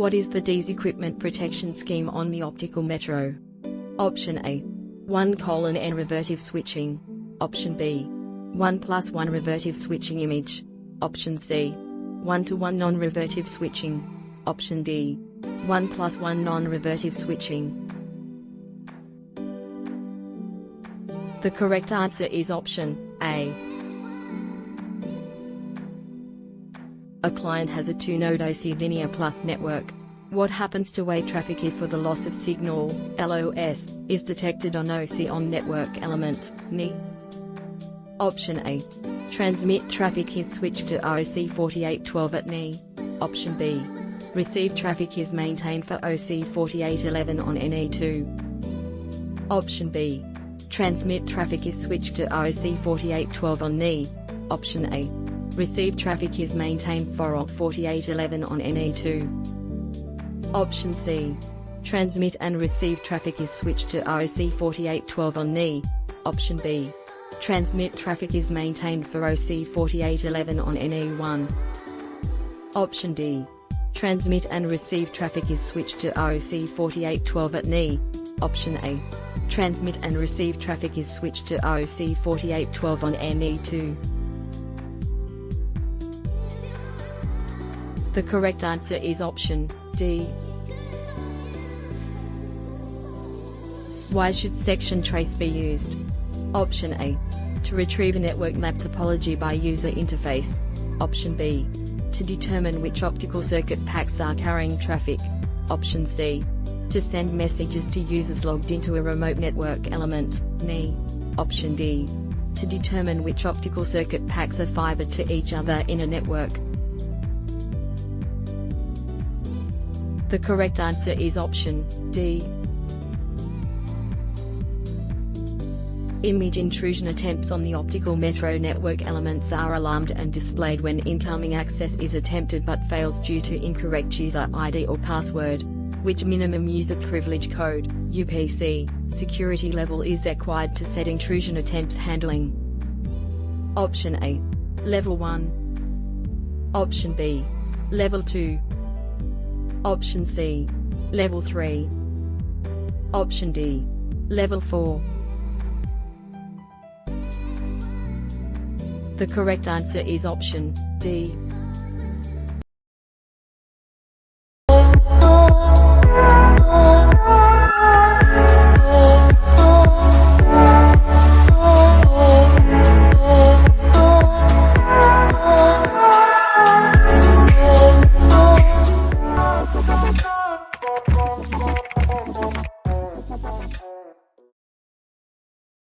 What is the D's equipment protection scheme on the optical metro? Option A. 1:n revertive switching. Option B. 1+1 revertive switching image. Option C. 1:1 non-revertive switching. Option D. 1+1 non-revertive switching. The correct answer is option A. A client has a 2-node OC linear plus network. What happens to wave traffic if the loss of signal, LOS, is detected on OC on network element, NE? Option A. Transmit traffic is switched to OC 4812 at NE. Option B. Receive traffic is maintained for OC 4811 on NE2. Option B. Transmit traffic is switched to OC 4812 on NE. Option A. Receive traffic is maintained for OC 4811 on NE2. Option C. Transmit and receive traffic is switched to OC 4812 on NE. Option B. Transmit traffic is maintained for OC 4811 on NE1. Option D. Transmit and receive traffic is switched to OC 4812 at NE. Option A. Transmit and receive traffic is switched to OC 4812 on NE2. The correct answer is option D. Why should section trace be used? Option A. To retrieve a network map topology by user interface. Option B. To determine which optical circuit packs are carrying traffic. Option C. To send messages to users logged into a remote network element, NE. Option D. To determine which optical circuit packs are fibered to each other in a network. The correct answer is option D. Image intrusion attempts on the optical metro network elements are alarmed and displayed when incoming access is attempted but fails due to incorrect user ID or password. Which minimum user privilege code, UPC, security level is required to set intrusion attempts handling? Option A. Level 1. Option B. Level 2. Option C. Level 3. Option D. Level 4. The correct answer is option D. Bye.